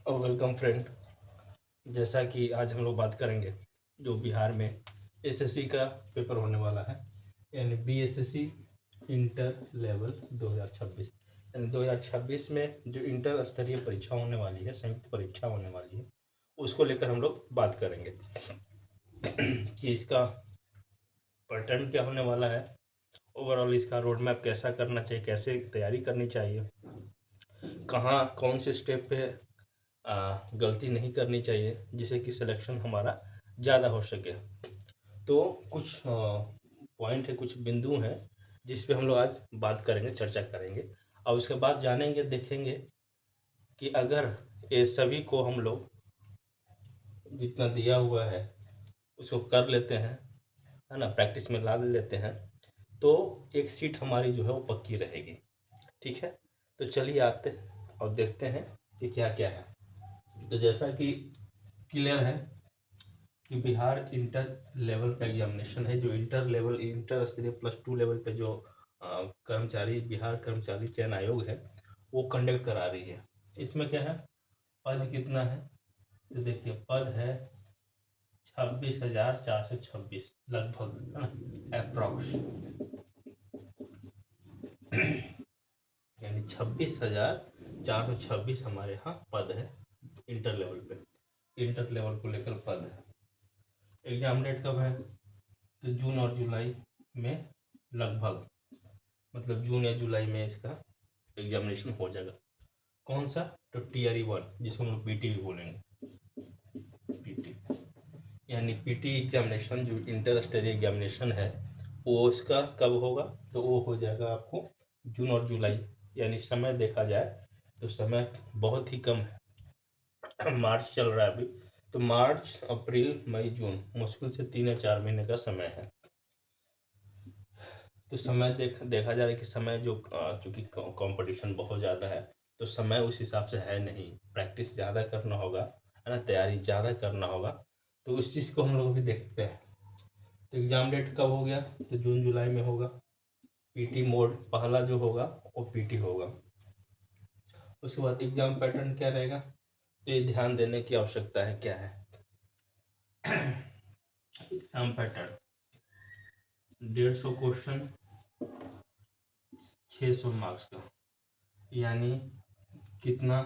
और welcome friend. जैसा कि आज हम लोग बात करेंगे जो बिहार में एसएससी का पेपर होने वाला है, यानी बीएसएससी इंटर लेवल 2026। यानी 2026 में जो इंटर स्तरीय परीक्षा होने वाली है, संयुक्त परीक्षा होने वाली है, उसको लेकर हम लोग बात करेंगे कि इसका पैटर्न क्या होने वाला है, ओवरऑल इसका रोड मैप कैसा करना चाहिए, कैसे तैयारी करनी चाहिए, कहाँ कौन से स्टेप पे गलती नहीं करनी चाहिए जिससे कि सिलेक्शन हमारा ज़्यादा हो सके। तो कुछ पॉइंट है, कुछ बिंदु हैं जिस पे हम लोग आज बात करेंगे, चर्चा करेंगे और उसके बाद जानेंगे, देखेंगे कि अगर ये सभी को हम लोग जितना दिया हुआ है उसको कर लेते हैं, है ना, प्रैक्टिस में ला लेते हैं, तो एक सीट हमारी जो है वो पक्की रहेगी। ठीक है, तो चलिए आते हैं और देखते हैं कि क्या क्या है। तो जैसा कि क्लियर है कि बिहार इंटर लेवल का एग्जामिनेशन है, जो इंटर लेवल इंटर स्तरीय +2 लेवल पे जो कर्मचारी बिहार कर्मचारी चयन आयोग है वो कंडक्ट करा रही है। इसमें क्या है, पद कितना है, तो देखिए पद है 26,426 लगभग, है ना, अप्रॉक्स, यानी 26,426 हमारे यहाँ पद है इंटर लेवल पे। इंटर लेवल को लेकर पद है। एग्जाम डेट कब है, तो जून और जुलाई में लगभग, मतलब जून या जुलाई में इसका एग्जामिनेशन हो जाएगा। कौन सा, तो TRE 1, जिसको हम लोग पीटी भी बोलेंगे, पीटी, यानी पीटी एग्जामिनेशन जो इंटर स्तरीय एग्जामिनेशन है वो इसका कब होगा, तो वो हो जाएगा आपको जून और जुलाई। यानी समय देखा जाए तो समय बहुत ही कम है मार्च चल रहा है अभी, तो मार्च अप्रैल मई जून मुश्किल से 3 या 4 महीने का समय है। तो समय देखा जा रहा है कि समय जो चूँकि कंपटीशन बहुत ज़्यादा है तो समय उस हिसाब से है नहीं, प्रैक्टिस ज़्यादा करना होगा, है ना, तैयारी ज़्यादा करना होगा। तो उस चीज़ को हम लोग भी देखते हैं। तो एग्ज़ाम डेट कब हो गया, तो जून जुलाई में होगा। पीटी मोड पहला जो होगा वो पीटी होगा। उसके बाद एग्ज़ाम पैटर्न क्या रहेगा, तो ये ध्यान देने की आवश्यकता है क्या है। एग्ज़ाम पैटर्न 150 क्वेश्चन, 600 मार्क्स का, यानी कितना,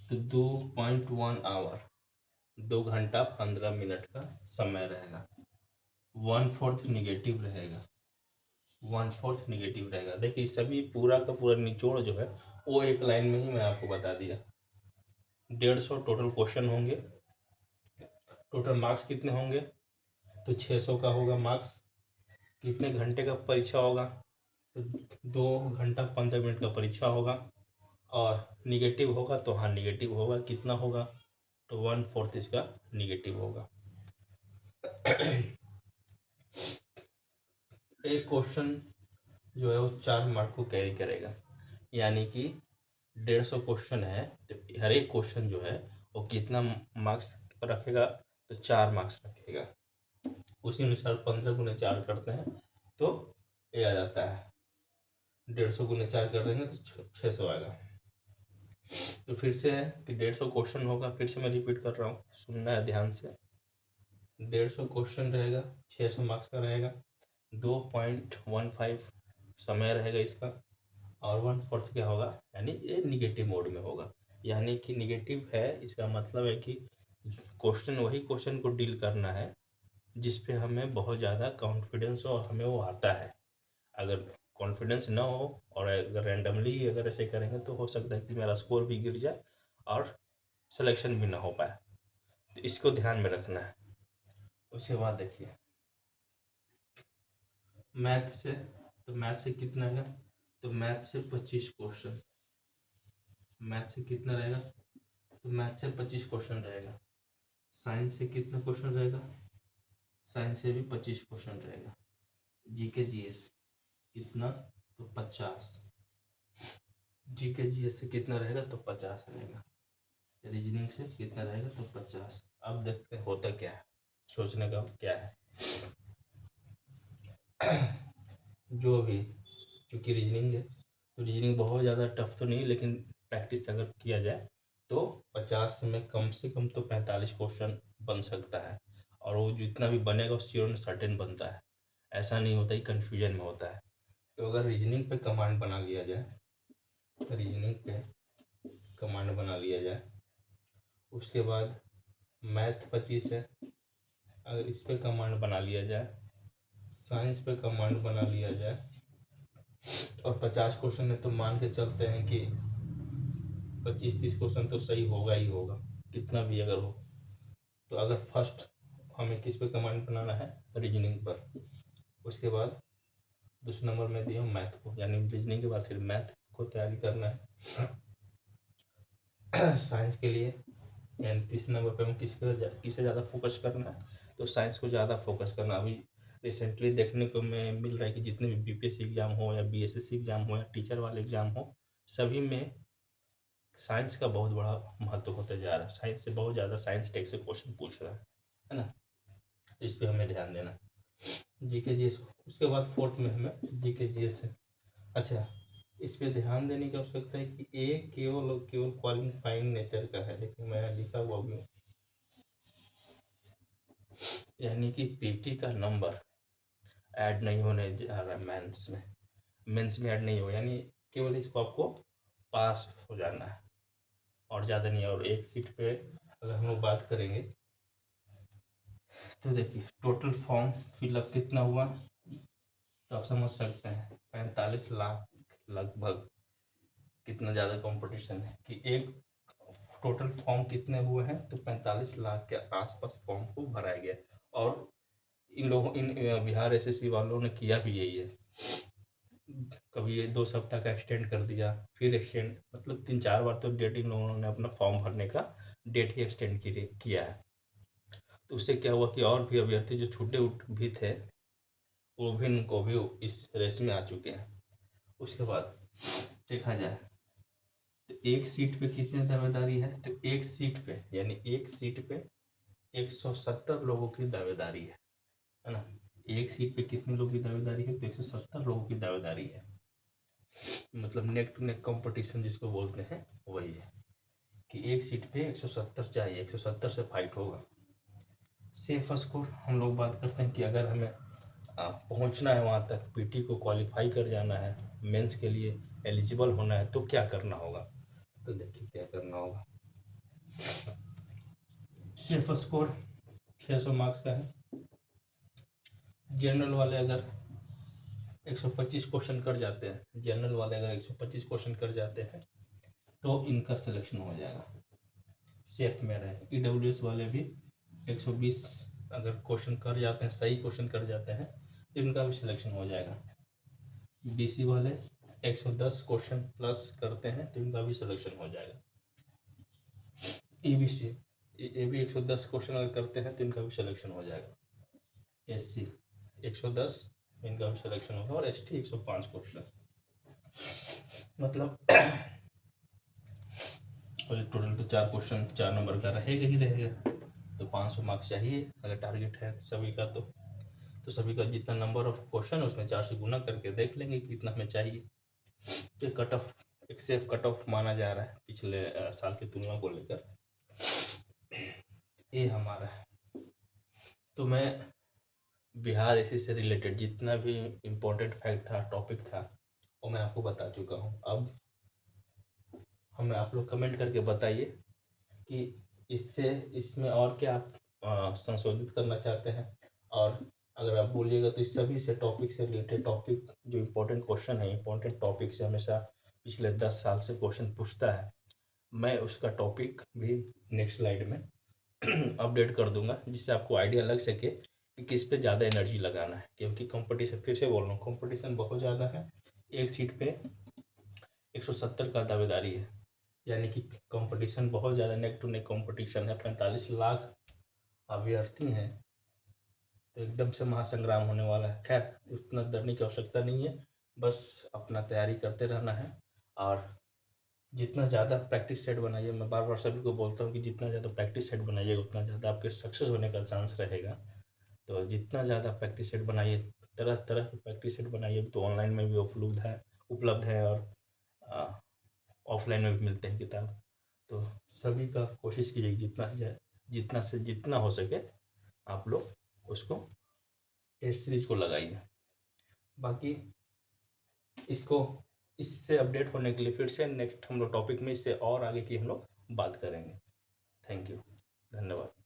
तो 2.1 आवर, 2 घंटा 15 मिनट का समय रहेगा। 1/4 निगेटिव रहेगा, 1/4 निगेटिव रहेगा। देखिए सभी पूरा का पूरा निचोड़ जो है वो एक लाइन में ही मैं आपको बता दिया। 150 टोटल क्वेश्चन होंगे, टोटल मार्क्स कितने होंगे, तो 600 का होगा मार्क्स। कितने घंटे का परीक्षा होगा, तो 2 घंटा 15 मिनट का परीक्षा होगा। और निगेटिव होगा तो हाँ निगेटिव होगा, कितना होगा, तो 1/4 इसका निगेटिव होगा। एक क्वेश्चन जो है वो 4 मार्क को कैरी करेगा, यानी कि 150 क्वेश्चन है तो हर एक क्वेश्चन जो है वो कितना मार्क्स रखेगा, तो 4 मार्क्स रखेगा। उसी अनुसार 15 × 4 करते हैं तो ये आ जाता है, 150 × 4 कर देंगे तो 600 आएगा। तो फिर से है कि 150 क्वेश्चन होगा, फिर से मैं रिपीट कर रहा हूँ, सुनना है ध्यान से। 150 क्वेश्चन रहेगा, 600 मार्क्स का रहेगा, 2.15 समय रहेगा इसका, और 1/4 क्या होगा, यानी ये निगेटिव मोड में होगा। यानी कि निगेटिव है, इसका मतलब है कि क्वेश्चन वही क्वेश्चन को डील करना है जिस पे हमें बहुत ज़्यादा कॉन्फिडेंस हो और हमें वो आता है। अगर कॉन्फिडेंस ना हो और अगर रैंडमली अगर ऐसे करेंगे तो हो सकता है कि मेरा स्कोर भी गिर जाए और सिलेक्शन भी ना हो पाए। तो इसको ध्यान में रखना है। उसके बाद देखिए मैथ से, तो मैथ से कितना है, तो मैथ से 25 क्वेश्चन, मैथ से कितना रहेगा, तो मैथ से 25 क्वेश्चन रहेगा। साइंस से कितना क्वेश्चन रहेगा, साइंस से भी 25 क्वेश्चन रहेगा। जीके जीएस कितना, तो 50, जीके जीएस से कितना रहेगा, तो 50 रहेगा। रीजनिंग से कितना रहेगा, तो 50। अब देखते हैं होता क्या है, सोचने का क्या है। जो भी, क्योंकि रीजनिंग है तो रीजनिंग बहुत ज़्यादा टफ तो नहीं, लेकिन प्रैक्टिस अगर किया जाए तो 50 में कम से कम तो 45 क्वेश्चन बन सकता है, और वो जितना भी बनेगा वो श्योर एंड सर्टेन बनता है, ऐसा नहीं होता कि कन्फ्यूजन में होता है। तो अगर रीजनिंग पे कमांड बना लिया जाए, रीजनिंग पे कमांड बना लिया जाए, उसके बाद मैथ 25 है, अगर इस पे कमांड बना लिया जाए, साइंस पे कमांड बना लिया जाए, और 50 क्वेश्चन है तो मान के चलते हैं कि 25-30 क्वेश्चन तो सही होगा ही होगा, कितना भी अगर हो। तो अगर फर्स्ट हमें किस पे कमांड बनाना है, रीजनिंग पर, उसके बाद दूसरे नंबर में दिया मैथ को, यानी रीजनिंग के बाद फिर मैथ को तैयारी करना है। साइंस के लिए यानी तीसरे नंबर पे हम किसे ज़्यादा फोकस करना है, तो साइंस को ज़्यादा फोकस करना। अभी रिसेंटली देखने को मैं मिल रहा है कि जितने भी बीपीएससी एग्जाम हो या बीएसएससी एग्जाम हो या टीचर वाले एग्जाम हो, सभी में साइंस का बहुत बड़ा महत्व होता जा रहा है। साइंस से बहुत ज़्यादा साइंस टेक से क्वेश्चन पूछ रहा है ना। तो इस पर हमें ध्यान देना। जीके जीएस, उसके बाद फोर्थ में हमें जीके जीएस है। अच्छा, इस पे ध्यान देने की आवश्यकता है कि ए केवल और केवल क्वालिफाइंग नेचर का है। देखिए मैं लिखा हुआ भी हूँ, यानी कि पीटी का नंबर ऐड नहीं होने जा रहा है मेंस में, मेंस में ऐड नहीं हो, यानी केवल इसको आपको पास हो जाना है और ज़्यादा नहीं है। और एक सीट पे अगर हम लोग बात करेंगे तो देखिए टोटल फॉर्म फिलअप कितना हुआ, तो आप समझ सकते हैं 45 लाख लगभग। कितना ज़्यादा कंपटीशन है कि एक टोटल फॉर्म कितने हुए हैं, तो 45 लाख के आसपास फॉर्म को भराया गया। और इन लोगों इन बिहार एसएससी वालों ने किया भी यही है, कभी ये 2 सप्ताह का एक्सटेंड कर दिया, फिर एक्सटेंड, मतलब 3-4 बार तो डेट इन लोगों ने अपना फॉर्म भरने का डेट ही एक्सटेंड किया है। तो उससे क्या हुआ कि और भी अभ्यर्थी जो छूटे भी थे, वो भी उनको भी इस रेस में आ चुके हैं। उसके बाद देखा जाए तो एक सीट पे कितनी दावेदारी है, तो एक सीट पे यानी एक सीट पे 170 लोगों की दावेदारी है ना। एक सीट पे कितने लोगों की दावेदारी है, तो 170 लोगों की दावेदारी है। मतलब नेक टू नेक कंपटीशन जिसको बोलते हैं वही है कि एक सीट पे 170 चाहिए, 170 से फाइट होगा। सेफ स्कोर हम लोग बात करते हैं कि अगर हमें पहुंचना है वहां तक, पीटी को क्वालिफाई कर जाना है, मेंस के लिए एलिजिबल होना है, तो क्या करना होगा। तो देखिए क्या करना होगा। सेफ स्कोर 600 मार्क्स का है। जनरल वाले अगर 125 क्वेश्चन कर जाते हैं, जनरल वाले अगर 125 क्वेश्चन कर जाते हैं तो इनका सिलेक्शन हो जाएगा, सेफ में रहे। ईडब्ल्यूएस वाले भी 120 अगर क्वेश्चन कर जाते हैं, सही क्वेश्चन कर जाते हैं, तो इनका भी सिलेक्शन हो जाएगा। बीसी वाले 110 क्वेश्चन प्लस करते हैं तो इनका भी सिलेक्शन हो जाएगा। ईबीसी ये भी 110 क्वेश्चन अगर करते हैं तो इनका भी सिलेक्शन हो जाएगा। एससी 110, इनका भी सिलेक्शन होगा। और एसटी 105 क्वेश्चन, मतलब और टोटल तो 4 क्वेश्चन 4 नंबर का रहेगा ही रहेगा। तो 500 मार्क्स चाहिए अगर टारगेट है सभी का। तो सभी का जितना नंबर ऑफ क्वेश्चन है उसमें 4 से गुना करके देख लेंगे कि कितना हमें चाहिए। तो कट ऑफ एक सेफ कट ऑफ माना जा रहा है पिछले साल की तुलना को लेकर, ये हमारा है। तो मैं बिहार इसी से रिलेटेड जितना भी इम्पोर्टेंट फैक्ट था, टॉपिक था, वो मैं आपको बता चुका हूँ। अब हमें आप लोग कमेंट करके बताइए कि इसमें और क्या आप संशोधित करना चाहते हैं। और अगर आप बोलिएगा तो इस सभी से टॉपिक से रिलेटेड, टॉपिक जो इम्पोर्टेंट क्वेश्चन है, इम्पोर्टेंट टॉपिक से हमेशा पिछले 10 साल से क्वेश्चन पूछता है, मैं उसका टॉपिक भी नेक्स्ट स्लाइड में अपडेट कर दूंगा, जिससे आपको आइडिया लग सके कि किस पे ज़्यादा एनर्जी लगाना है। क्योंकि कंपटीशन, फिर से बोल रहा हूँ, कंपटीशन बहुत ज़्यादा है। एक सीट पे 170 का दावेदारी है, यानी कि कंपटीशन बहुत ज़्यादा, नेक टू नेक कंपटीशन है। 45 लाख अभ्यर्थी हैं, तो एकदम से महासंग्राम होने वाला है। खैर उतना डरने की आवश्यकता नहीं है, बस अपना तैयारी करते रहना है। और जितना ज़्यादा प्रैक्टिस सेट बनाइए, मैं बार बार सभी को बोलता हूँ कि जितना ज़्यादा प्रैक्टिस सेट बनाइएगा उतना ज़्यादा आपके सक्सेस होने का चांस रहेगा। तो जितना ज़्यादा प्रैक्टिस सेट बनाइए, तरह तरह के प्रैक्टिस सेट बनाइए, तो ऑनलाइन में भी उपलब्ध है और ऑफलाइन में भी मिलते हैं किताब। तो सभी का कोशिश कीजिए जितना हो सके आप लोग उसको टेस्ट सीरीज को लगाइए। बाकी इसको इससे अपडेट होने के लिए फिर से नेक्स्ट हम लोग टॉपिक में इससे और आगे की हम लोग बात करेंगे। थैंक यू, धन्यवाद।